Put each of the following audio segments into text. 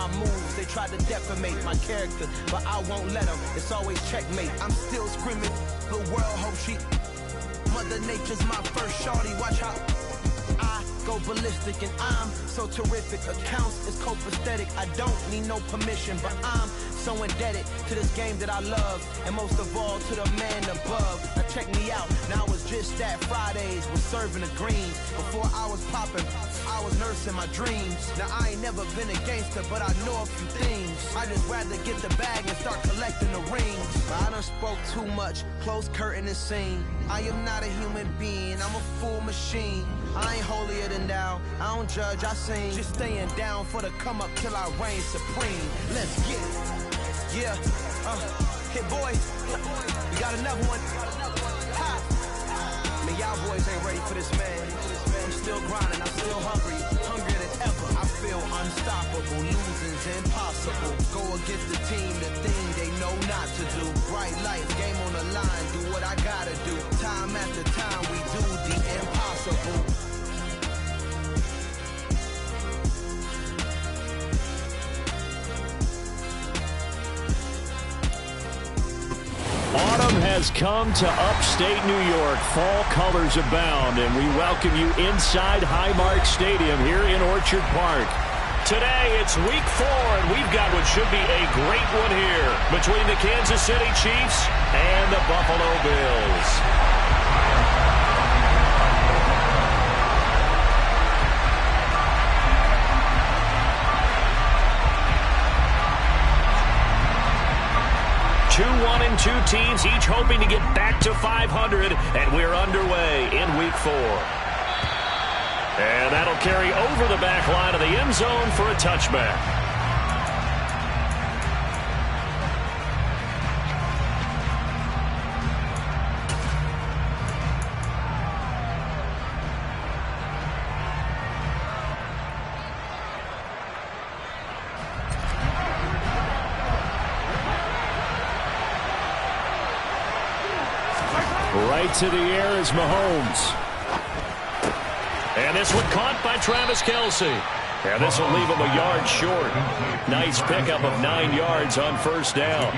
my moves. They try to defamate my character, but I won't let them. It's always checkmate. I'm still screaming, the world hope she... Mother Nature's my first shorty. Watch how I go ballistic, and I'm so terrific. Accounts is copacetic. I don't need no permission, but I'm so indebted to this game that I love, and most of all to the man above. Now check me out. Now it's just that Fridays was serving the greens. Before I was popping, I was nursing my dreams. Now I ain't never been a gangster, but I know a few things. I just rather get the bag and start collecting the rings. But I done spoke too much. Close curtain and scene. I am not a human being. I'm a full machine. I ain't holier than thou. I don't judge, I sing. Just staying down for the come up till I reign supreme. Let's get it. Yeah, hit boys. We got another one. Ha. Man, y'all boys ain't ready for this, man. I'm still grinding, I'm still hungry. Hungrier than ever. I feel unstoppable. Losing's impossible. Go against the team, the thing they know not to do. Bright lights, game on the line. Do what I gotta do. Time after time, we do the impossible. Autumn has come to upstate New York. Fall colors abound, and we welcome you inside Highmark Stadium here in Orchard Park. Today, it's week 4, and we've got what should be a great one here between the Kansas City Chiefs and the Buffalo Bills. 2-1-2 teams, each hoping to get back to 500, and we're underway in week 4. And that'll carry over the back line of the end zone for a touchback. Right to the air is Mahomes. And this one caught by Travis Kelce. And this will leave him a yard short. Nice pickup of 9 yards on first down.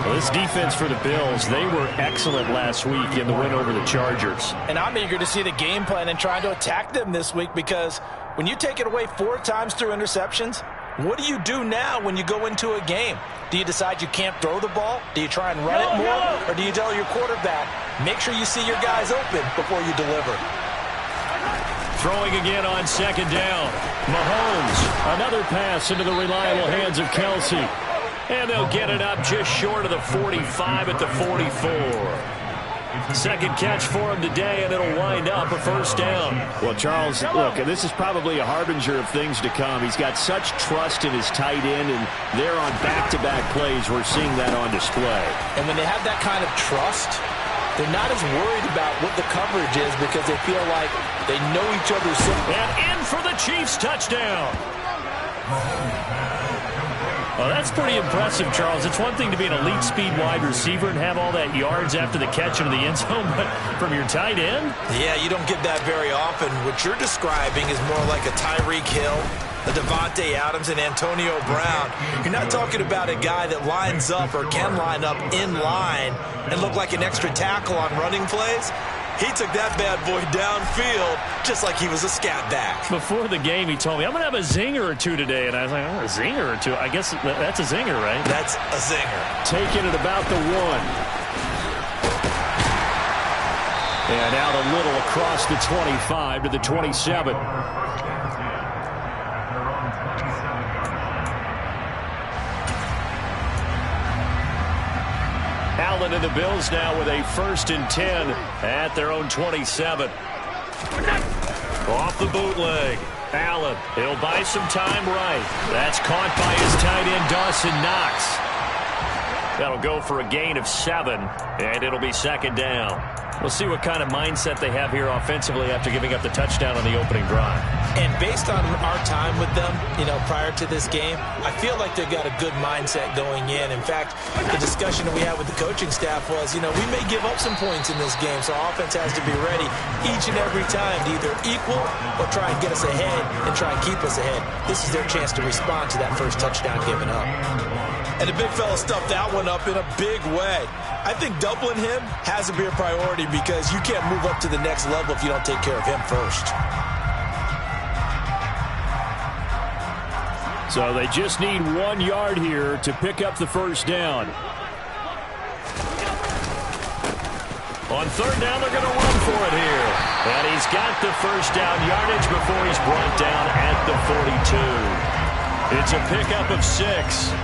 Well, this defense for the Bills, they were excellent last week in the win over the Chargers. And I'm eager to see the game plan and trying to attack them this week, because when you take it away 4 times through interceptions, what do you do now when you go into a game? Do you decide you can't throw the ball? Do you try and run it more? Or do you tell your quarterback, make sure you see your guys open before you deliver? Throwing again on second down. Mahomes, another pass into the reliable hands of Kelce. And they'll get it up just short of the 45 at the 44. Second catch for him today, and it'll wind up a first down. Well, Charles, look, this is probably a harbinger of things to come. He's got such trust in his tight end, and there on back-to-back plays, we're seeing that on display. And when they have that kind of trust, they're not as worried about what the coverage is, because they feel like they know each other's system. And in for the Chiefs touchdown. Well, that's pretty impressive, Charles. It's one thing to be an elite speed wide receiver and have all that yards after the catch into the end zone, but from your tight end? Yeah, you don't get that very often. What you're describing is more like a Tyreek Hill, a Devontae Adams, and Antonio Brown. You're not talking about a guy that lines up or can line up in line and look like an extra tackle on running plays. He took that bad boy downfield just like he was a scat back. Before the game, he told me, I'm going to have a zinger or two today. And I was like, oh, a zinger or two? I guess that's a zinger, right? That's a zinger. Taking it about the 1. And out a little across the 25 to the 27. Allen and the Bills now with a 1st and 10 at their own 27. Off the bootleg. Allen, he'll buy some time right. That's caught by his tight end, Dawson Knox. That'll go for a gain of 7, and it'll be second down. We'll see what kind of mindset they have here offensively after giving up the touchdown on the opening drive. And based on our time with them, prior to this game, I feel like they've got a good mindset going in. In fact, the discussion that we had with the coaching staff was, we may give up some points in this game, so our offense has to be ready each and every time to either equal or try and get us ahead and try and keep us ahead. This is their chance to respond to that first touchdown given up. And the big fella stuffed that one up in a big way. I think doubling him has to be a priority because you can't move up to the next level if you don't take care of him first. So they just need 1 yard here to pick up the first down. On third down, they're going to run for it here. And he's got the first down yardage before he's brought down at the 42. It's a pickup of 6.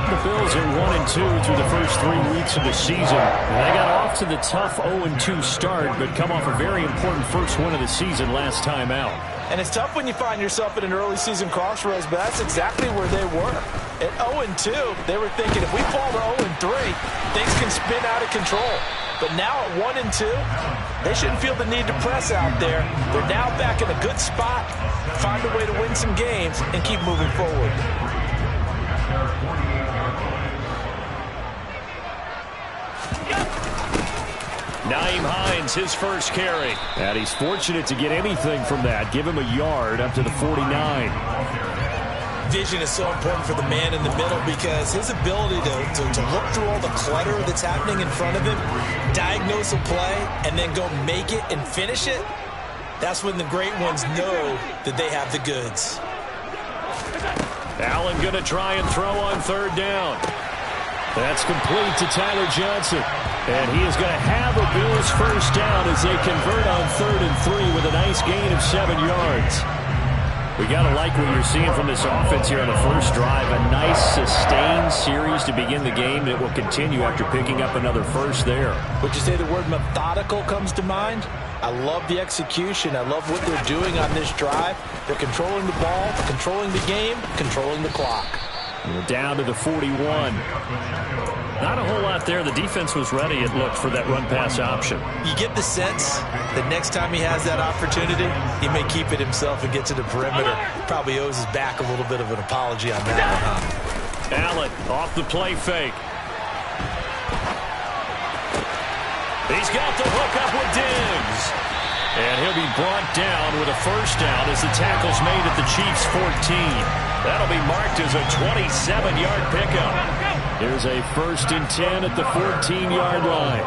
The Bills are 1-2 through the first 3 weeks of the season. They got off to the tough 0-2 start, but come off a very important first win of the season last time out. And it's tough when you find yourself at an early season crossroads, but that's exactly where they were. At 0-2, they were thinking if we fall to 0-3, things can spin out of control. But now at 1-2, they shouldn't feel the need to press out there. They're now back in a good spot, find a way to win some games, and keep moving forward. Nyheim Hines, his first carry. And he's fortunate to get anything from that. Give him a yard up to the 49. Vision is so important for the man in the middle because his ability to look through all the clutter that's happening in front of him, diagnose a play, and then go make it and finish it, that's when the great ones know that they have the goods. Allen going to try and throw on third down. That's complete to Tyler Johnson. And he is going to have a Bills first down as they convert on 3rd and 3 with a nice gain of 7 yards. We got to like what you're seeing from this offense here on the first drive. A nice sustained series to begin the game that will continue after picking up another first there. Would you say the word methodical comes to mind? I love the execution. I love what they're doing on this drive. They're controlling the ball, controlling the game, controlling the clock. And we're down to the 41. Not a whole lot there. The defense was ready, it looked, for that run-pass option. You get the sense that next time he has that opportunity, he may keep it himself and get to the perimeter. Probably owes his back a little bit of an apology on that one, huh? Allen off the play fake. He's got the hook up with Diggs. And he'll be brought down with a first down as the tackle's made at the Chiefs' 14. That'll be marked as a 27-yard pickup. Here's a 1st and 10 at the 14-yard line.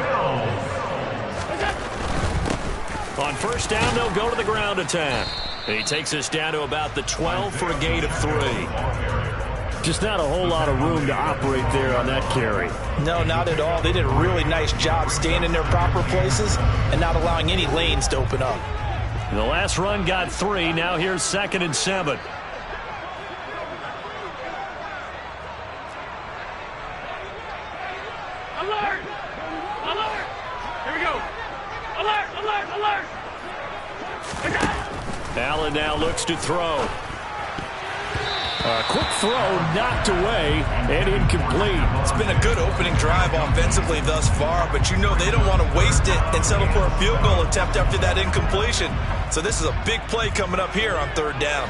On first down, they'll go to the ground attack. And he takes us down to about the 12 for a gain of 3. Just not a whole lot of room to operate there on that carry. No, not at all. They did a really nice job staying in their proper places and not allowing any lanes to open up. The last run got 3. Now here's 2nd and 7. Alert! Alert! Here we go. Alert! Alert! Alert! Allen now looks to throw. A quick throw knocked away and incomplete. It's been a good opening drive offensively thus far, but you know they don't want to waste it and settle for a field goal attempt after that incompletion. So this is a big play coming up here on 3rd down.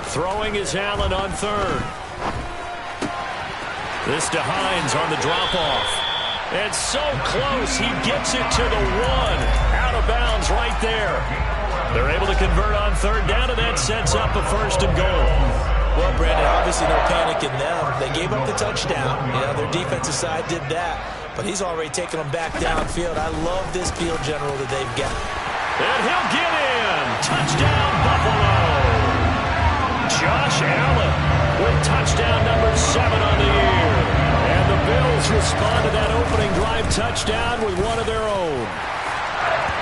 Throwing is Allen on 3rd. This to Hines on the drop-off. And so close, he gets it to the 1. Out of bounds right there. They're able to convert on 3rd down, and that sets up a 1st and goal. Well, Brandon, obviously no panic in them. They gave up the touchdown. Their defensive side did that. But he's already taken them back downfield. I love this field general that they've got. And he'll get in. Touchdown, Buffalo. Josh Allen with touchdown number 7 on the year. And the Bills respond to that opening drive touchdown with one of their own.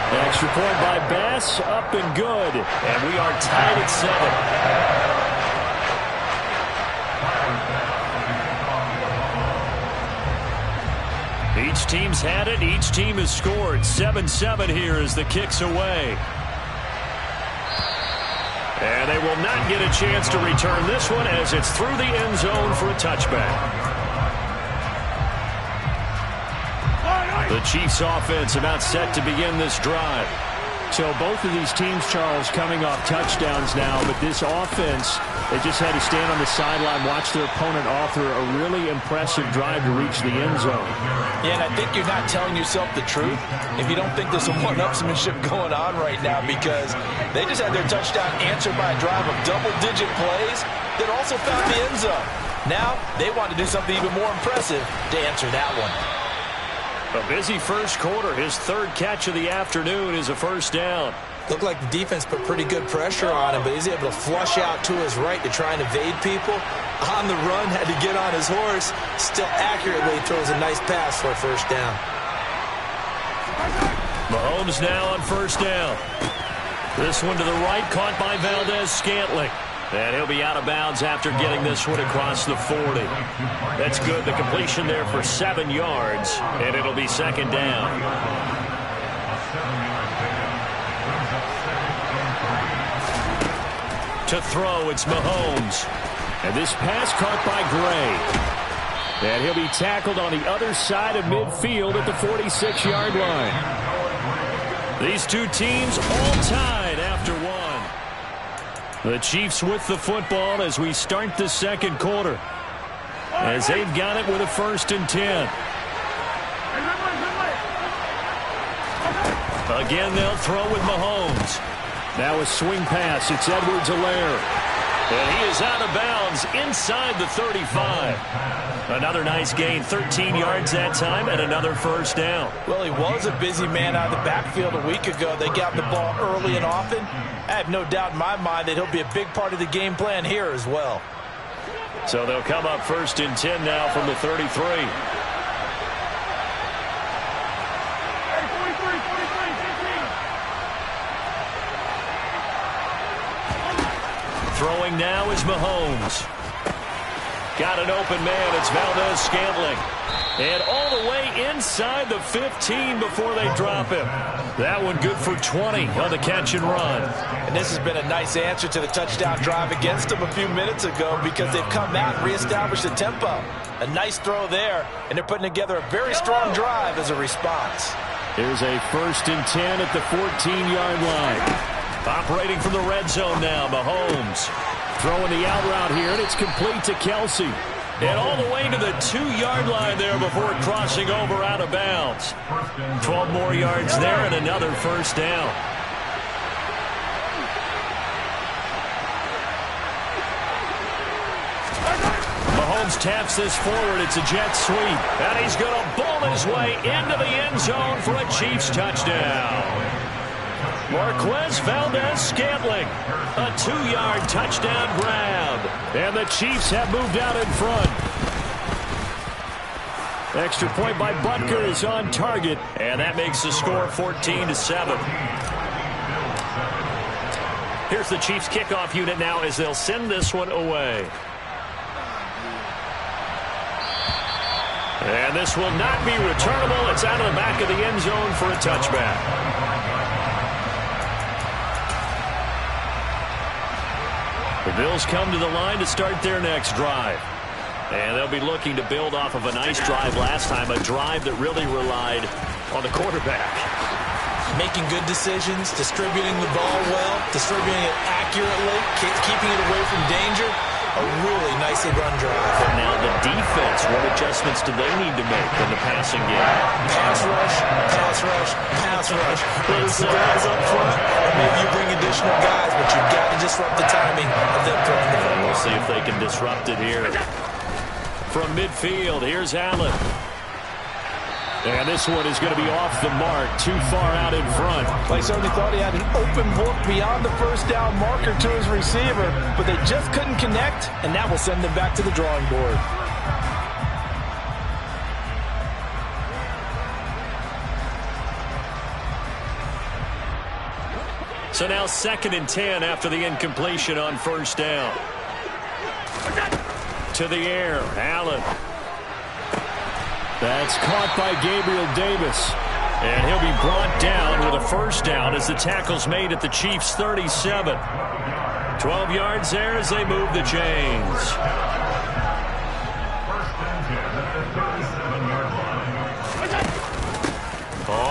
Extra point by Bass, up and good. And we are tied at 7. Each team's had it. Each team has scored. 7-7 here as the kick's away. And they will not get a chance to return this one as it's through the end zone for a touchback. The Chiefs offense about set to begin this drive. So both of these teams, Charles, coming off touchdowns now, but this offense, they just had to stand on the sideline, watch their opponent author a really impressive drive to reach the end zone. Yeah, and I think you're not telling yourself the truth if you don't think there's some one-upsmanship going on right now, because they just had their touchdown answered by a drive of double-digit plays that also found the end zone. Now they want to do something even more impressive to answer that one. A busy first quarter. His third catch of the afternoon is a first down. Looked like the defense put pretty good pressure on him, but he's able to flush out to his right to try and evade people. On the run, had to get on his horse. Still accurately throws a nice pass for a first down. Mahomes now on first down. This one to the right, caught by Valdez-Scantling. And he'll be out of bounds after getting this one across the 40. That's good. The completion there for 7 yards, and it'll be second down. To throw, it's Mahomes. And this pass caught by Gray. And he'll be tackled on the other side of midfield at the 46-yard line. These two teams all tied after one. The Chiefs with the football as we start the second quarter, as they've got it with a 1st and 10. Again, they'll throw with Mahomes. Now a swing pass. It's Edwards-Helaire. And he is out of bounds inside the 35. Another nice gain, 13 yards that time, and another first down. Well, he was a busy man out of the backfield a week ago. They got the ball early and often. I have no doubt in my mind that he'll be a big part of the game plan here as well. So they'll come up 1st and 10 now from the 33. Throwing now is Mahomes. Got an open man. It's Valdez-Scantling. And all the way inside the 15 before they drop him. That one good for 20 on the catch and run. And this has been a nice answer to the touchdown drive against them a few minutes ago, because they've come out and reestablished the tempo. A nice throw there, and they're putting together a very strong drive as a response. Here's a 1st and 10 at the 14-yard line. Operating from the red zone now, Mahomes. Throwing the out route here, and it's complete to Kelsey. And all the way to the 2-yard line there before crossing over out of bounds. 12 more yards there and another first down. Mahomes taps this forward. It's a jet sweep. And he's going to bowl his way into the end zone for a Chiefs touchdown. Marquez Valdez-Scantling, a 2-yard touchdown grab. And the Chiefs have moved out in front. Extra point by Butker is on target, and that makes the score 14-7. Here's the Chiefs kickoff unit now as they'll send this one away. And this will not be returnable. It's out of the back of the end zone for a touchback. The Bills come to the line to start their next drive. And they'll be looking to build off of a nice drive last time, a drive that really relied on the quarterback. Making good decisions, distributing the ball well, distributing it accurately, keeping it away from danger. A really nicely run drive. And now the defense, what adjustments do they need to make in the passing game? Pass rush, pass rush, pass rush. There's the guys up front, and maybe you bring additional guys, but you've got to disrupt the timing of them throwing the football. We'll see if they can disrupt it here. From midfield, here's Allen. And this one is going to be off the mark, too far out in front. They certainly thought he had an open book beyond the first down marker to his receiver, but they just couldn't connect, and that will send them back to the drawing board. So now 2nd and 10 after the incompletion on first down. To the air, Allen. That's caught by Gabriel Davis. And he'll be brought down with a first down as the tackle's made at the Chiefs' 37. 12 yards there as they move the chains.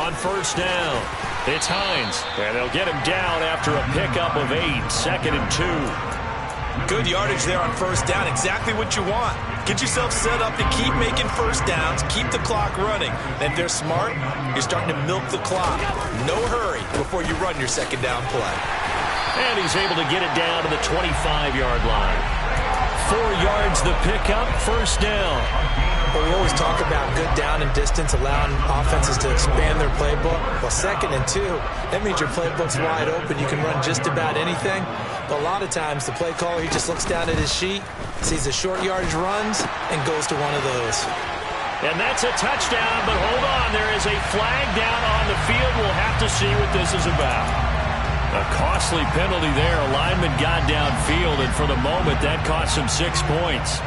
On first down, it's Hines, and they'll get him down after a pickup of 8, 2nd and 2. Good yardage there on first down, exactly what you want. Get yourself set up to keep making first downs, keep the clock running. And if they're smart, you're starting to milk the clock. No hurry before you run your second down play. And he's able to get it down to the 25-yard line. 4 yards the pickup, first down. Well, we always talk about good down and distance, allowing offenses to expand their playbook. Well, 2nd and 2, that means your playbook's wide open. You can run just about anything. But a lot of times, the play caller, he just looks down at his sheet, sees the short yardage runs, and goes to one of those. And that's a touchdown, but hold on. There is a flag down on the field. We'll have to see what this is about. A costly penalty there. A lineman got downfield, and for the moment, that cost him 6 points.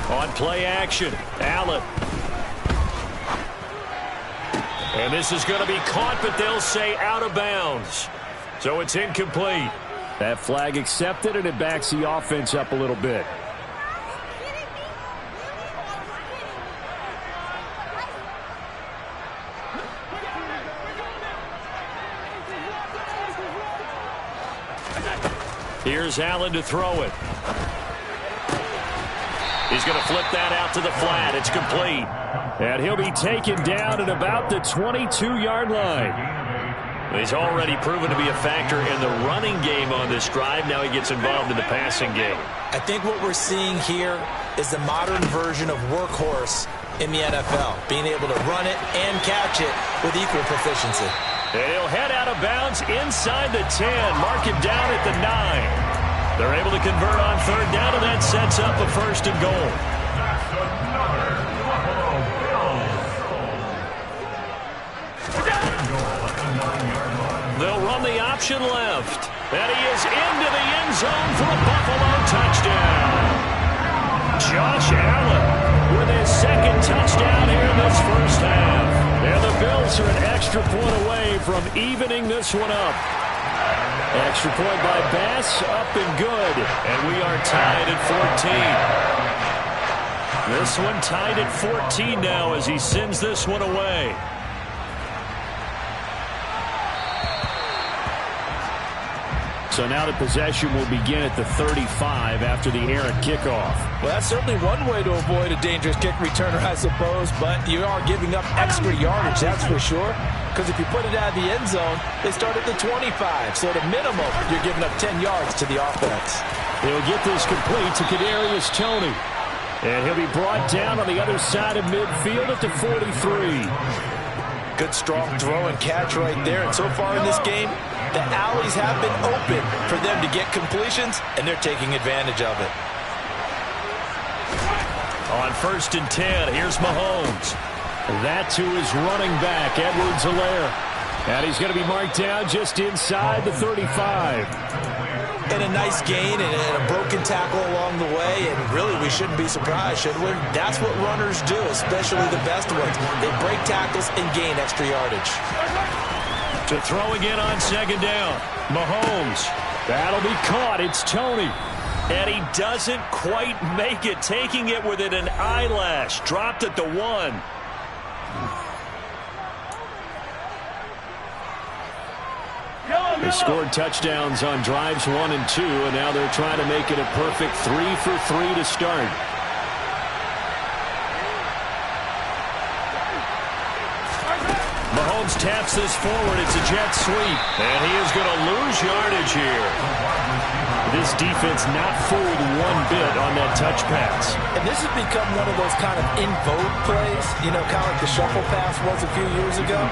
On play action, Allen. And this is going to be caught, but they'll say out of bounds. So it's incomplete. That flag accepted, and it backs the offense up a little bit. Here's Allen to throw it. He's going to flip that out to the flat. It's complete. And he'll be taken down at about the 22-yard line. He's already proven to be a factor in the running game on this drive. Now he gets involved in the passing game. I think what we're seeing here is the modern version of workhorse in the NFL, being able to run it and catch it with equal proficiency. And he'll head out of bounds inside the 10. Mark him down at the 9. They're able to convert on third down, and that sets up a 1st and goal. They'll run the option left. And he is into the end zone for a Buffalo touchdown. Josh Allen with his 2nd touchdown here in this first half. And the Bills are an extra point away from evening this one up. Extra point by Bass, up and good. And we are tied at 14. This one tied at 14 now as he sends this one away. So now the possession will begin at the 35 after the errant kickoff. Well, that's certainly one way to avoid a dangerous kick returner, I suppose, but you are giving up extra yardage, that's for sure. Because if you put it out of the end zone, they start at the 25. So at a minimum, you're giving up 10 yards to the offense. He'll get this complete to Kadarius Toney. And he'll be brought down on the other side of midfield at the 43. Good strong throw and catch right there. And so far in this game, the alleys have been open for them to get completions, and they're taking advantage of it. On 1st and 10, here's Mahomes. That to his running back, Edwards-Helaire. And he's going to be marked down just inside the 35. And a nice gain and a broken tackle along the way, and really we shouldn't be surprised, should we? That's what runners do, especially the best ones. They break tackles and gain extra yardage. To throw again on 2nd down, Mahomes. That'll be caught. It's Toney. And he doesn't quite make it, taking it within an eyelash. Dropped at the 1. They scored touchdowns on drives 1 and 2, and now they're trying to make it a perfect 3 for 3 to start. Mahomes taps this forward. It's a jet sweep, and he is going to lose yardage here. This defense not fooled one bit on that touch pass. And this has become one of those kind of in vogue plays, you know, kind of like the shuffle pass was a few years ago.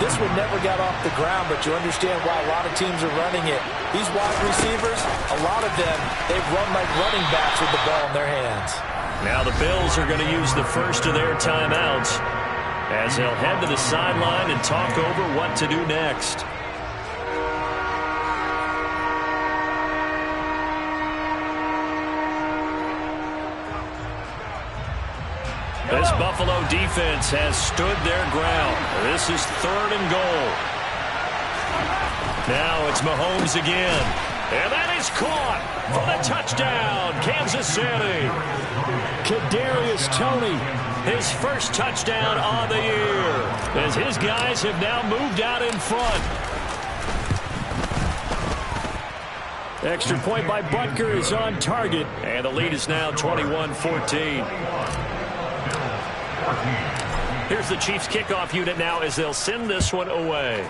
This one never got off the ground, but you understand why a lot of teams are running it. These wide receivers, a lot of them, they run like running backs with the ball in their hands. Now the Bills are going to use the first of their timeouts as they'll head to the sideline and talk over what to do next. This Buffalo defense has stood their ground. This is 3rd and goal. Now it's Mahomes again. And that is caught for the touchdown, Kansas City. Kadarius Toney, his first touchdown on the year, as his guys have now moved out in front. extra point by Butker is on target. And the lead is now 21-14. Here's the Chiefs kickoff unit now as they'll send this one away.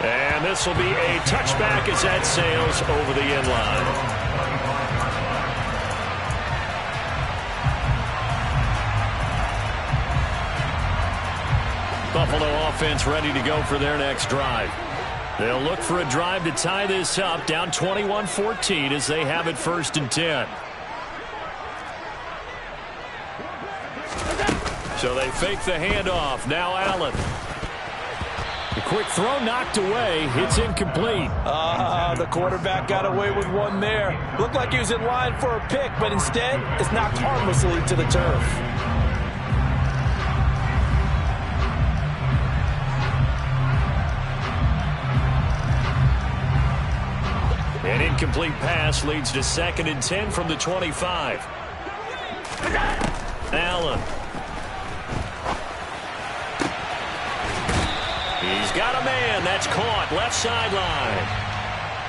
And this will be a touchback as that sails over the end line. Buffalo offense ready to go for their next drive. They'll look for a drive to tie this up, down 21-14 as they have it 1st and 10. So they fake the handoff. Now Allen. The quick throw knocked away. It's incomplete. The quarterback got away with one there. Looked like he was in line for a pick, but instead it's knocked harmlessly to the turf. An incomplete pass leads to 2nd and 10 from the 25. Allen. He's got a man. That's caught. Left sideline.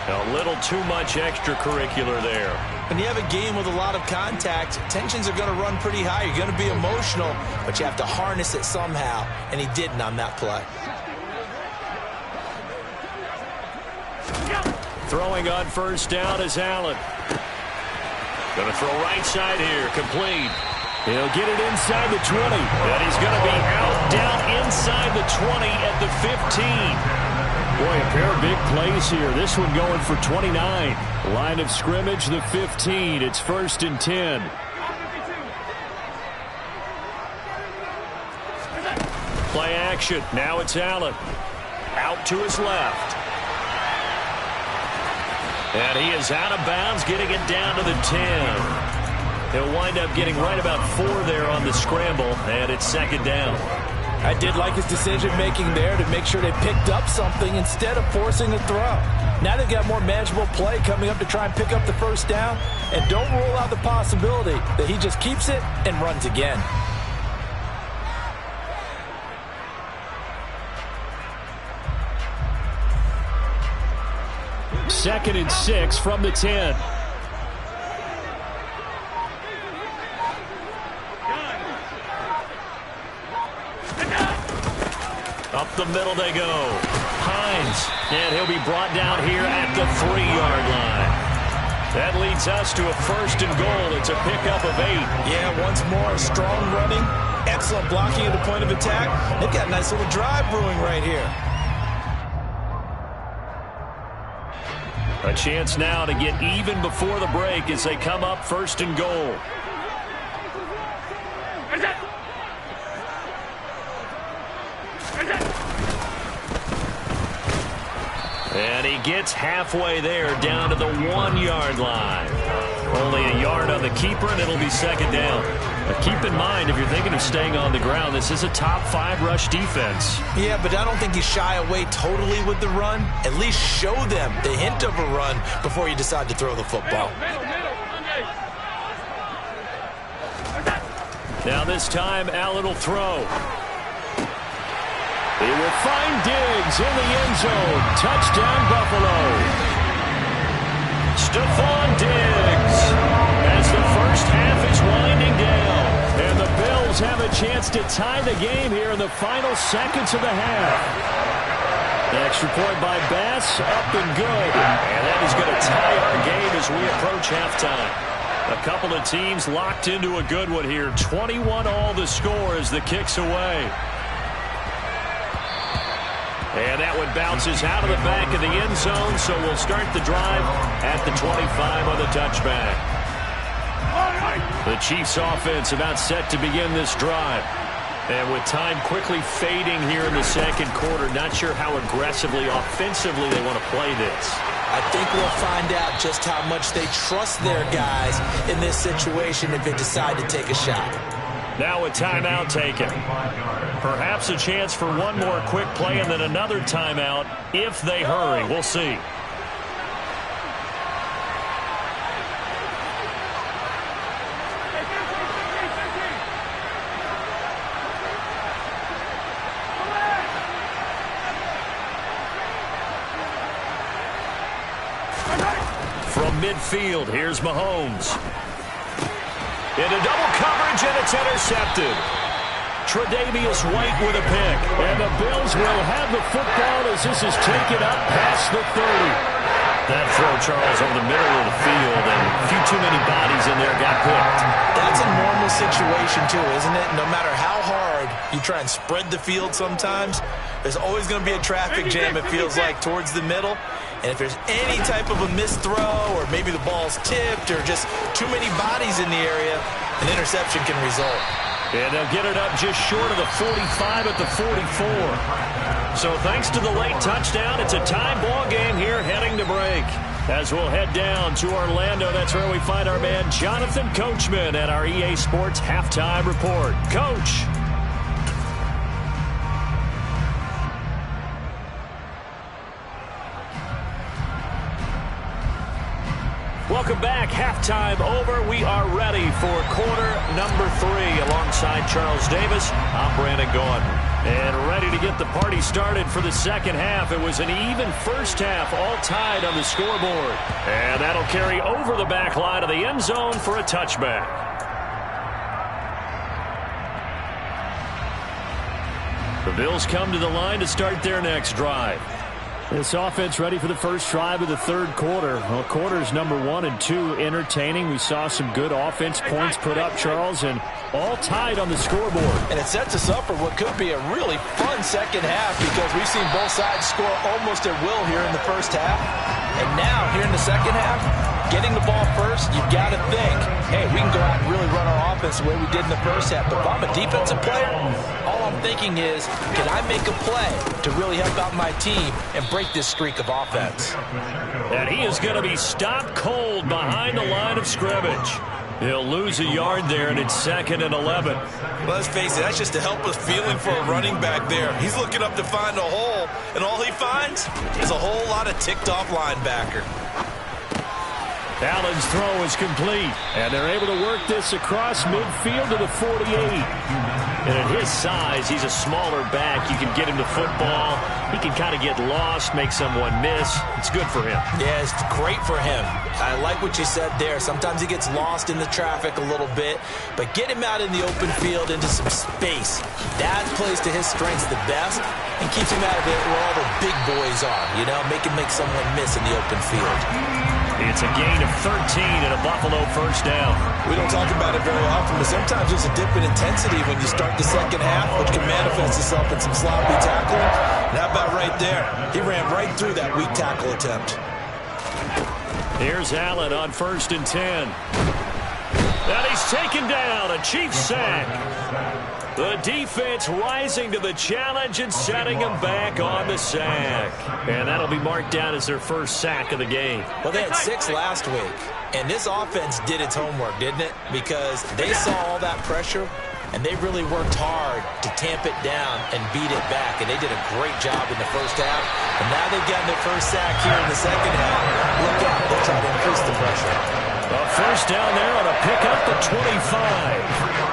A little too much extracurricular there. When you have a game with a lot of contact, tensions are going to run pretty high. You're going to be emotional, but you have to harness it somehow, and he didn't on that play. Throwing on 1st down is Allen. Going to throw right side here. Complete. He'll get it inside the 20. And he's going to be out, down inside the 20 at the 15. Boy, a pair of big plays here. This one going for 29. Line of scrimmage, the 15. It's 1st and 10. Play action. Now it's Allen. Out to his left. And he is out of bounds, getting it down to the 10. He'll wind up getting right about 4 there on the scramble, and it's 2nd down. I did like his decision-making there to make sure they picked up something instead of forcing a throw. Now they've got more manageable play coming up to try and pick up the 1st down, and don't rule out the possibility that he just keeps it and runs again. Second and 6 from the 10. Up the middle they go. Hines, and he'll be brought down here at the 3-yard line. That leads us to a 1st and goal. It's a pickup of 8. Yeah, once more, strong running, excellent blocking at the point of attack. They've got a nice little drive brewing right here. A chance now to get even before the break as they come up 1st and goal. And he gets halfway there, down to the 1-yard line. Only a yard on the keeper, and it'll be 2nd down. But keep in mind, if you're thinking of staying on the ground, this is a top 5 rush defense. Yeah, but I don't think you shy away totally with the run. At least show them the hint of a run before you decide to throw the football. Now this time, Allen will throw. He will find Diggs in the end zone. Touchdown, Buffalo. Stephon Diggs as the first half is winding down. And the Bills have a chance to tie the game here in the final seconds of the half. The extra point by Bass, up and good. And that is going to tie our game as we approach halftime. A couple of teams locked into a good one here. 21 all the score as the kick's away. And that one bounces out of the back of the end zone, so we'll start the drive at the 25 on the touchback. The Chiefs offense about set to begin this drive. And with time quickly fading here in the 2nd quarter, not sure how aggressively, offensively they want to play this. I think we'll find out just how much they trust their guys in this situation if they decide to take a shot. Now a timeout taken. Perhaps a chance for one more quick play and then another timeout if they hurry. We'll see. From midfield, here's Mahomes. Into double coverage, and it's intercepted. Tre'Davious White with a pick. And the Bills will have the football as this is taken up past the 30. That throw, Charles, over the middle of the field, and a few too many bodies in there got picked. That's a normal situation, too, isn't it? No matter how hard you try and spread the field sometimes, there's always going to be a traffic jam, it feels like, towards the middle. And if there's any type of a missed throw or maybe the ball's tipped or just too many bodies in the area, an interception can result. And they'll get it up just short of the 45 at the 44. So thanks to the late touchdown, it's a tie ball game here heading to break. As we'll head down to Orlando, that's where we find our man Jonathan Coachman at our EA Sports Halftime Report. Coach. Welcome back. Halftime over. We are ready for quarter number 3. Alongside Charles Davis, I'm Brandon Gaudin. And ready to get the party started for the second half. It was an even first half, all tied on the scoreboard. And that'll carry over the back line of the end zone for a touchback. The Bills come to the line to start their next drive. This offense ready for the first drive of the third quarter. Well, quarters number 1 and 2 entertaining. We saw some good offense points put up, Charles, and all tied on the scoreboard. And it sets us up for what could be a really fun second half because we've seen both sides score almost at will here in the first half. And now, here in the second half, getting the ball first, you've got to think, hey, we can go out and really run our offense the way we did in the first half. But if I'm a defensive player, all I'm thinking is, can I make a play to really help out my team and break this streak of offense? And he is going to be stopped cold behind the line of scrimmage. He'll lose a yard there, and it's 2nd and 11. Well, let's face it, that's just a helpless feeling for a running back there. He's looking up to find a hole, and all he finds is a whole lot of ticked-off linebacker. Allen's throw is complete, and they're able to work this across midfield to the 48. And at his size, he's a smaller back. You can get him the football. He can kind of get lost, make someone miss. It's good for him. Yeah, it's great for him. I like what you said there. Sometimes he gets lost in the traffic a little bit, but get him out in the open field into some space. That plays to his strengths the best and keeps him out of it where all the big boys are, you know, make someone miss in the open field. It's a gain of 13 and a Buffalo first down. We don't talk about it very often, but sometimes there's a dip in intensity when you start the second half, which can manifest itself in some sloppy tackling. And how about right there? He ran right through that weak tackle attempt. Here's Allen on 1st and 10. And he's taken down, a Chiefs sack. The defense rising to the challenge and setting him back on the sack. And that'll be marked down as their first sack of the game. Well, they had 6 last week, and this offense did its homework, didn't it? Because they saw all that pressure, and they really worked hard to tamp it down and beat it back. And they did a great job in the first half. And now they've gotten their first sack here in the second half. Look out, they'll try to increase the pressure. A first down there on a pickup at 25.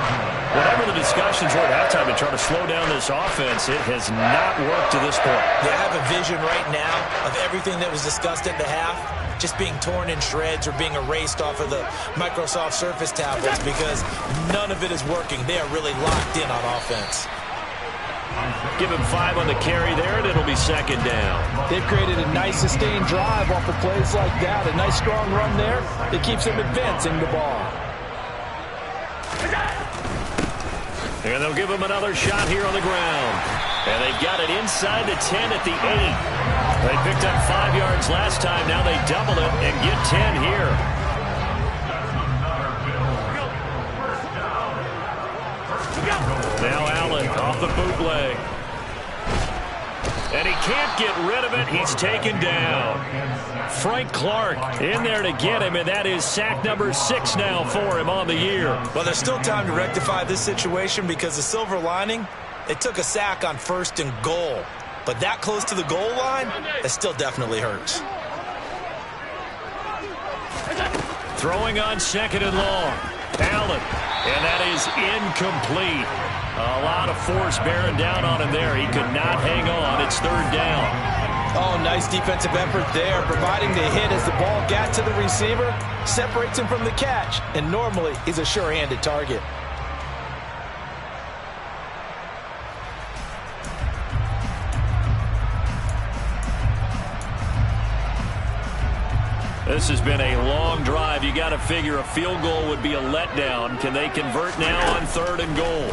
Whatever the discussions were at halftime to try to slow down this offense, it has not worked to this point. They have a vision right now of everything that was discussed at the half just being torn in shreds or being erased off of the Microsoft Surface tablets because none of it is working. They are really locked in on offense. Give him 5 on the carry there, and it'll be 2nd down. They've created a nice sustained drive off of plays like that. A nice strong run there that keeps them advancing the ball. And they'll give him another shot here on the ground. And they've got it inside the 10 at the 8. They picked up 5 yards last time. Now they double it and get 10 here. Now Allen off the bootleg. And he can't get rid of it. He's taken down. Frank Clark in there to get him, and that is sack number 6 now for him on the year. Well, there's still time to rectify this situation because the silver lining, They took a sack on 1st and goal. But that close to the goal line, it still definitely hurts. Throwing on 2nd and long. Allen. And that is incomplete. A lot of force bearing down on him there. He could not hang on. It's 3rd down. Oh, nice defensive effort there, providing the hit as the ball got to the receiver, separates him from the catch, and normally he's a sure-handed target. This has been a long drive. You got to figure a field goal would be a letdown. Can they convert now on 3rd and goal?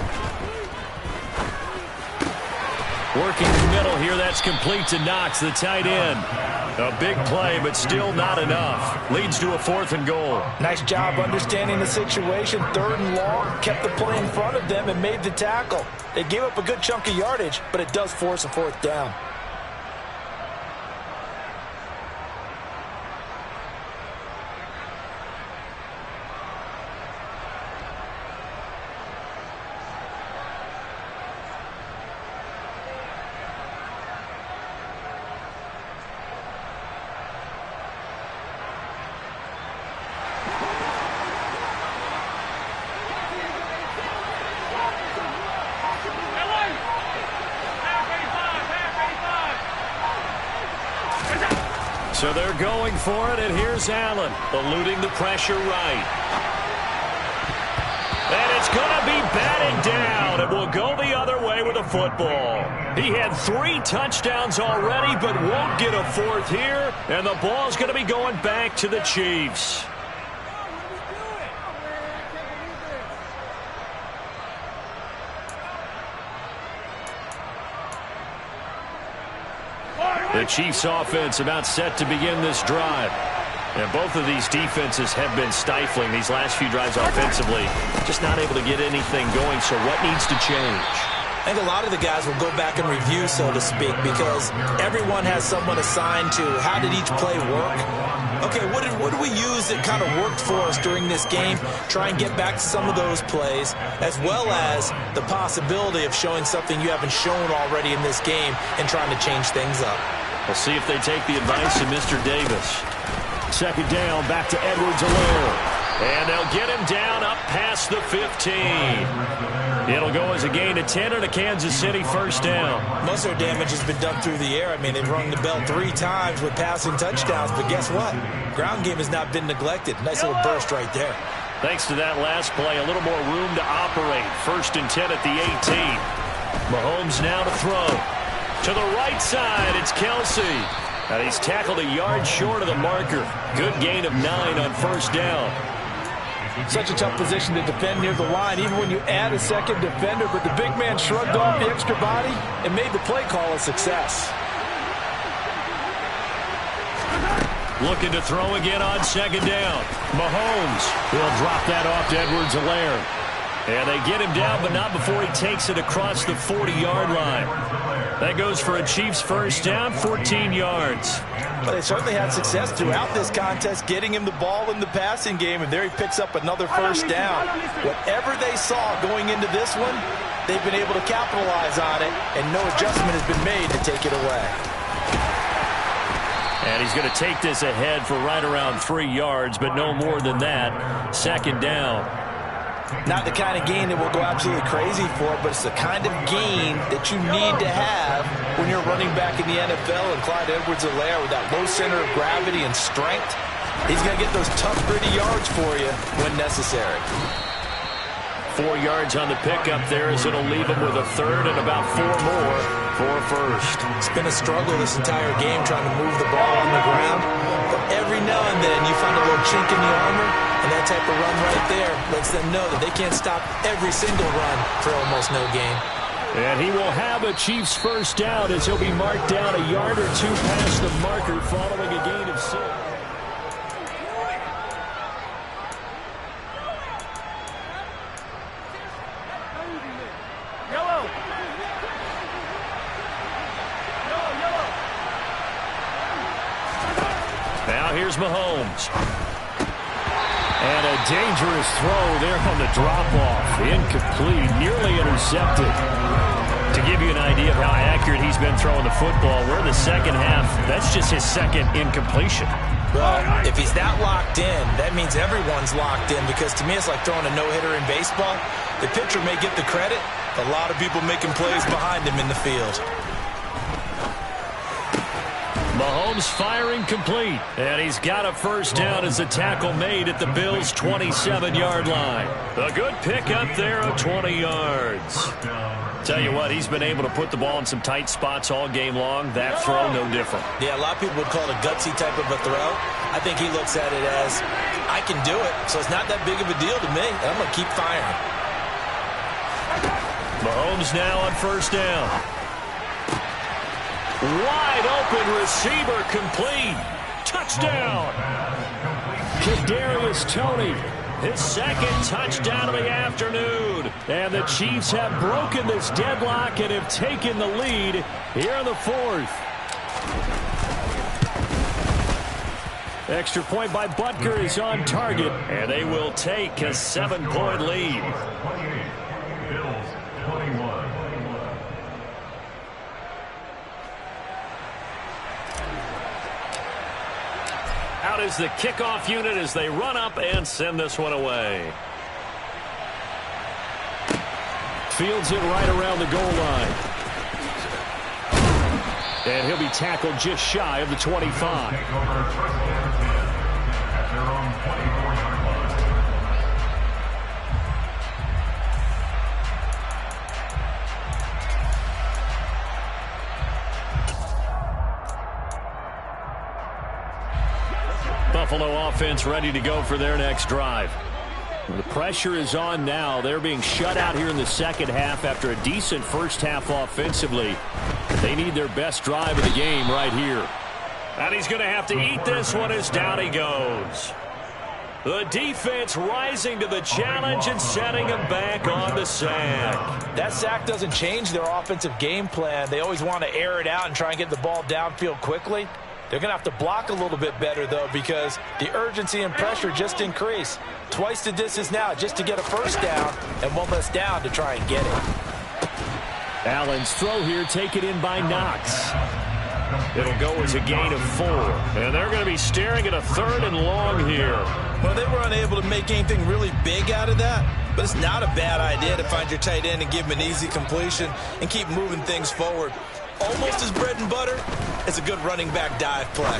Working the middle here. That's complete to Knox, the tight end. A big play, but still not enough. Leads to a 4th and goal. Nice job understanding the situation. 3rd and long. Kept the play in front of them and made the tackle. They gave up a good chunk of yardage, but it does force a 4th down. So they're going for it, and here's Allen, eluding the pressure right. And it's going to be batted down. It will go the other way with a football. He had 3 touchdowns already, but won't get a 4th here, and the ball's going to be going back to the Chiefs. The Chiefs offense about set to begin this drive. And both of these defenses have been stifling these last few drives offensively. Just not able to get anything going, so what needs to change? I think a lot of the guys will go back and review, so to speak, because everyone has someone assigned to how did each play work. Okay, what did we use that kind of worked for us during this game? Try and get back to some of those plays, as well as the possibility of showing something you haven't shown already in this game and trying to change things up. We'll see if they take the advice of Mr. Davis. 2nd down, back to Edwards-Helaire. And they'll get him down up past the 15. It'll go as a gain of 10 and a Kansas City 1st down. Most of their damage has been done through the air. I mean, they've rung the bell 3 times with passing touchdowns, but guess what? Ground game has not been neglected. Nice little burst right there. Thanks to that last play, a little more room to operate. 1st and 10 at the 18. Mahomes now to throw. To the right side, it's Kelsey. And he's tackled a yard short of the marker. Good gain of 9 on 1st down. Such a tough position to defend near the line, even when you add a 2nd defender, but the big man shrugged off the extra body and made the play call a success. Looking to throw again on 2nd down. Mahomes will drop that off to Edwards-Helaire. And they get him down, but not before he takes it across the 40-yard line. That goes for a Chiefs 1st down, 14 yards. But they certainly had success throughout this contest, getting him the ball in the passing game, and there he picks up another 1st down. Whatever they saw going into this one, they've been able to capitalize on it, and no adjustment has been made to take it away. And he's going to take this ahead for right around 3 yards, but no more than that. 2nd down. Not the kind of gain that we'll go absolutely crazy for, but it's the kind of gain that you need to have when you're running back in the NFL. And Clyde Edwards-Helaire, with that low center of gravity and strength, he's going to get those tough, gritty yards for you when necessary. 4 yards on the pickup there, as it'll leave him with a 3rd and about 4 more for a 1st. It's been a struggle this entire game trying to move the ball on the ground. But every now and then you find a little chink in the armor, and that type of run right there lets them know that they can't stop every single run for almost no gain. And he will have a Chiefs 1st down as he'll be marked down a yard or 2 past the marker following a gain of 6. Now here's Mahomes. And a dangerous throw there on the drop-off. Incomplete, nearly intercepted. give you an idea of how accurate he's been throwing the football, we're in the second half. That's just his second incompletion. Well, if he's that locked in, that means everyone's locked in, because to me it's like throwing a no-hitter in baseball. The pitcher may get the credit, a lot of people making plays behind him in the field. Mahomes firing complete, and he's got a first down as the tackle made at the Bills' 27-yard line. A good pick up there of 20 yards. Tell you what, he's been able to put the ball in some tight spots all game long. That throw, no different. Yeah, a lot of people would call it a gutsy type of a throw. I think he looks at it as, I can do it, so it's not that big of a deal to me, and I'm going to keep firing. Mahomes now on first down. Wide open receiver complete. Touchdown. Kadarius Toney, his second touchdown of the afternoon. And the Chiefs have broken this deadlock and have taken the lead here in the fourth. Extra point by Butker is on target, and they will take a 7-point lead. Bills 21. Out is the kickoff unit as they run up and send this one away. Fields it right around the goal line. And he'll be tackled just shy of the 25. Take over first and 10 at their own 24-yard line. Buffalo offense ready to go for their next drive. The pressure is on now. They're being shut out here in the second half after a decent first half offensively. They need their best drive of the game right here. And he's going to have to eat this one as down he goes. The defense rising to the challenge and setting him back on the sack. That sack doesn't change their offensive game plan. They always want to air it out and try and get the ball downfield quickly. They're going to have to block a little bit better, though, because the urgency and pressure just increase. Twice the distance now just to get a first down, and one less down to try and get it. Allen's throw here taken in by Knox. It'll go as a gain of 4. And they're going to be staring at a 3rd and long here. Well, they were unable to make anything really big out of that, but it's not a bad idea to find your tight end and give him an easy completion and keep moving things forward. Almost as bread and butter. It's a good running back dive play.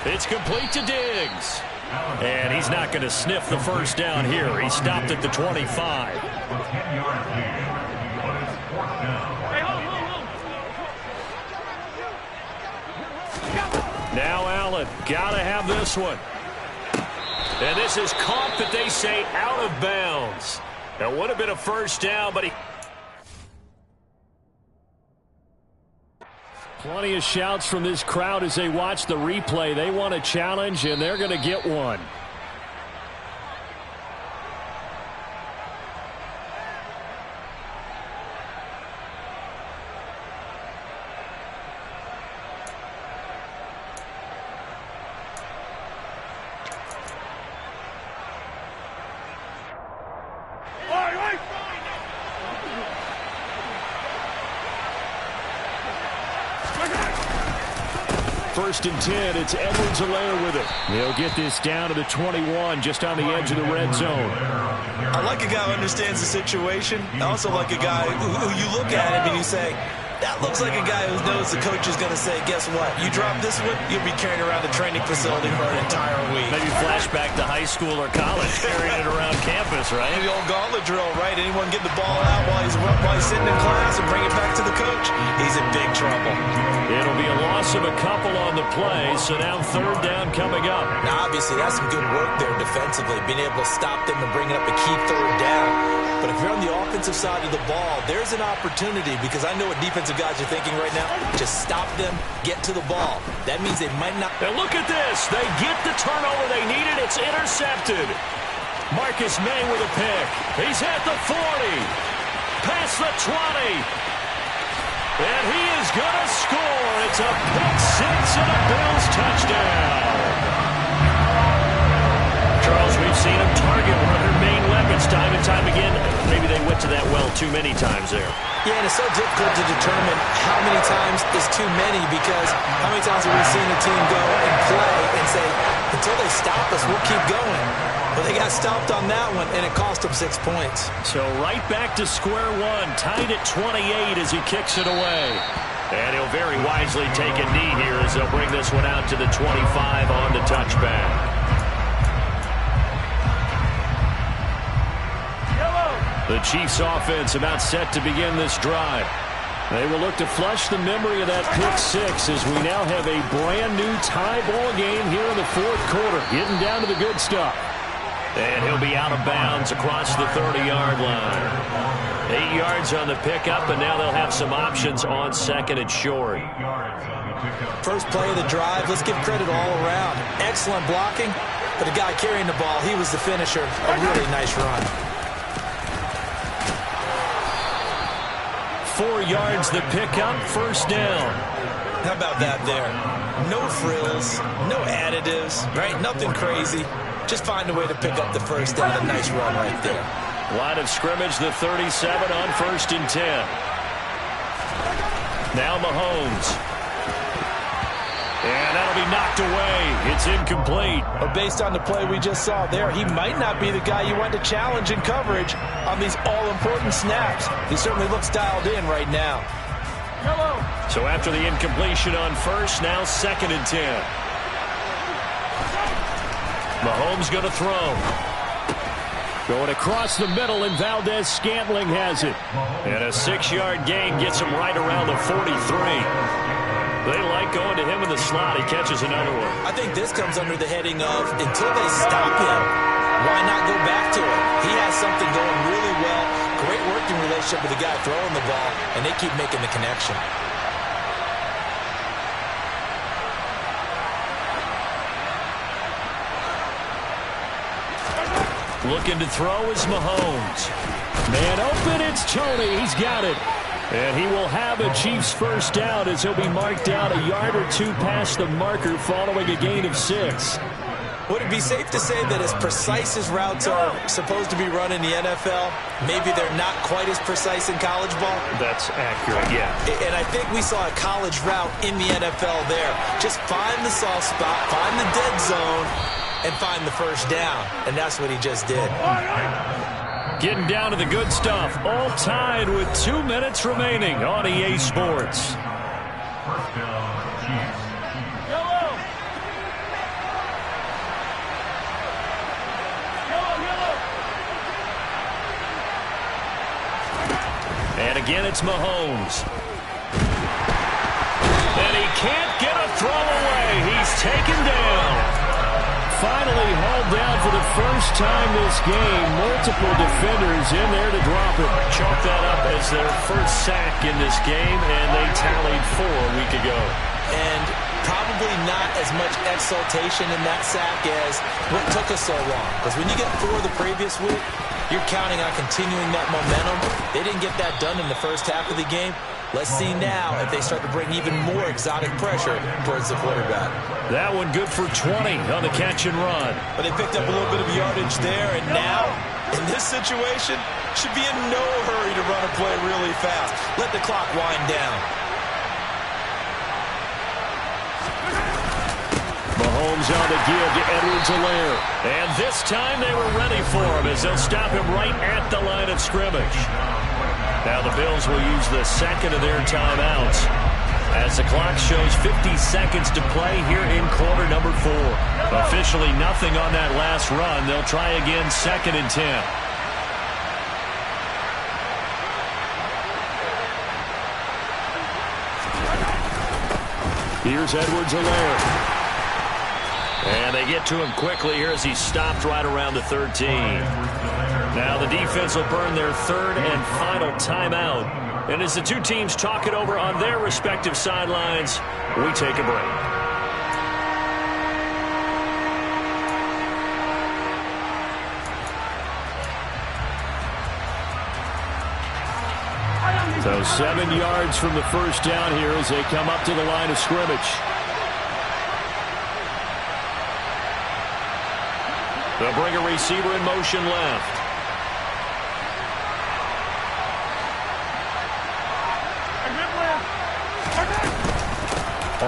It's complete to Diggs. And he's not going to sniff the first down here. He stopped at the 25. A 10-yard gain, but it's fourth down. Hey, hold. Now Allen, got to have this one. And this is caught, but they say out of bounds. That would have been a first down, but he... Plenty of shouts from this crowd as they watch the replay. They want a challenge, and they're going to get one. First and 10, it's Edwards-Helaire with it. They'll get this down to the 21, just on the edge of the red zone. I like a guy who understands the situation. I also like a guy who you look at him and you say, that looks like a guy who knows the coach is going to say, guess what? You drop this one, you'll be carrying around the training facility for an entire week. Maybe flashback to high school or college, carrying it around campus, right? The old gauntlet drill, right? Anyone get the ball out while he's sitting in class and bring it back to the coach? He's in big trouble. It'll be a loss of a couple on the play, so now 3rd down coming up. Now, obviously, that's some good work there defensively, being able to stop them and bringing up a key 3rd down. But if you're on the offensive side of the ball, there's an opportunity, because I know what defensive guys are thinking right now. Just stop them, get to the ball. That means they might not. And look at this. They get the turnover they needed. It's intercepted. Marcus May with a pick. He's at the 40. Past the 20. And he is going to score. It's a pick 6 and a Bills touchdown. Charles, we've seen him target one of their main weapons time and time again. Maybe they went to that well too many times there. Yeah, and it's so difficult to determine how many times is too many, because how many times have we seen a team go and play and say, until they stop us, we'll keep going. But they got stopped on that one, and it cost them 6 points. So right back to square one, tied at 28 as he kicks it away. And he'll very wisely take a knee here as they'll bring this one out to the 25 on the touchback. The Chiefs offense about set to begin this drive. They will look to flush the memory of that pick six as we now have a brand new tie ball game here in the fourth quarter. Getting down to the good stuff. And he'll be out of bounds across the 30-yard line. 8 yards on the pickup, and now they'll have some options on second and short. First play of the drive, let's give credit all around. Excellent blocking, but the guy carrying the ball, he was the finisher. A really nice run. 4 yards the pickup, first down. How about that there? No frills, no additives, right? Nothing crazy. Just find a way to pick up the first down. A nice run right there. Line of scrimmage, the 37 on 1st and 10. Now Mahomes. And that'll be knocked away. It's incomplete. But based on the play we just saw there, he might not be the guy you want to challenge in coverage on these all-important snaps. He certainly looks dialed in right now. So after the incompletion on first, now 2nd and 10. Mahomes going to throw. Going across the middle, and Valdez-Scantling has it. And a 6-yard gain gets him right around the 43. They like going to him in the slot. He catches another one. I think this comes under the heading of, until they stop him, why not go back to it? He has something going really well. Great working relationship with the guy throwing the ball, and they keep making the connection. Looking to throw is Mahomes. Man open, it's Tony. He's got it. And he will have a Chiefs first down as he'll be marked down a yard or two past the marker following a gain of 6. Would it be safe to say that as precise as routes are supposed to be run in the NFL, maybe they're not quite as precise in college ball? That's accurate, yeah. And I think we saw a college route in the NFL there. Just find the soft spot, find the dead zone, and find the first down. And that's what he just did. Getting down to the good stuff. All tied with 2 minutes remaining on EA Sports. First down, Chiefs. And again, it's Mahomes. And he can't get a throw away. He's taken down. Finally hauled down for the first time this game. Multiple defenders in there to drop him. Chalk that up as their first sack in this game, and they tallied 4 a week ago. And probably not as much exultation in that sack as what took us so long. Because when you get 4 the previous week, you're counting on continuing that momentum. They didn't get that done in the first half of the game. Let's see now if they start to bring even more exotic pressure towards the quarterback. That one good for 20 on the catch and run. But they picked up a little bit of yardage there, and now, in this situation, should be in no hurry to run a play really fast. Let the clock wind down. Mahomes on the give to Edwards-Helaire. And this time they were ready for him as they'll stop him right at the line of scrimmage. Now the Bills will use the second of their timeouts as the clock shows 50 seconds to play here in quarter number 4. Officially nothing on that last run. They'll try again 2nd and 10. Here's Edwards-Helaire. And they get to him quickly here as he's stopped right around the 13. Now the defense will burn their 3rd and final timeout. And as the two teams talk it over on their respective sidelines, we take a break. So 7 yards from the first down here as they come up to the line of scrimmage. They'll bring a receiver in motion left.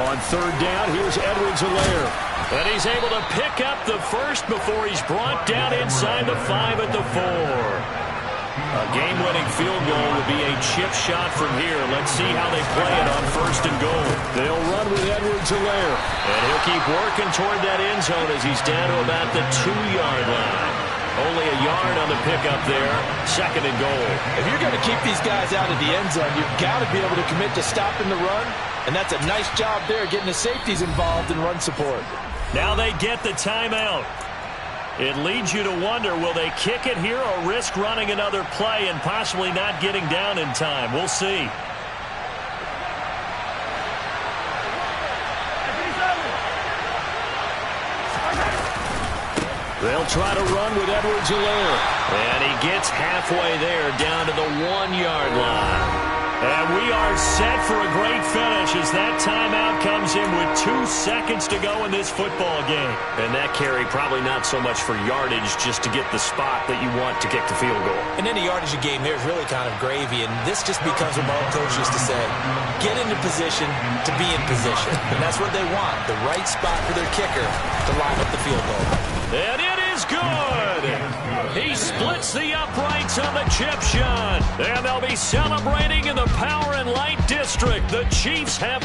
On third down, here's Edwards-Helaire. And he's able to pick up the first before he's brought down inside the 5 at the 4. A game-winning field goal would be a chip shot from here. Let's see how they play it on first and goal. They'll run with Edwards-Helaire. And he'll keep working toward that end zone as he's down to about the 2-yard line. Only a yard on the pickup there. Second and goal. If you're going to keep these guys out of the end zone, you've got to be able to commit to stopping the run. And that's a nice job there, getting the safeties involved in run support. Now they get the timeout. It leads you to wonder, will they kick it here or risk running another play and possibly not getting down in time? We'll see. They'll try to run with Edwards-Helaire. And he gets halfway there, down to the 1-yard line. And we are set for a great finish as that timeout comes in with 2 seconds to go in this football game. And that carry probably not so much for yardage, just to get the spot that you want to kick the field goal. In any yardage game, there's really kind of gravy, and this just becomes what my old coach used to say. Get into position to be in position. And that's what they want, the right spot for their kicker to line up the field goal. And it is good. He splits the uprights on the chip shot. And they'll be celebrating in the Power and Light District. The Chiefs have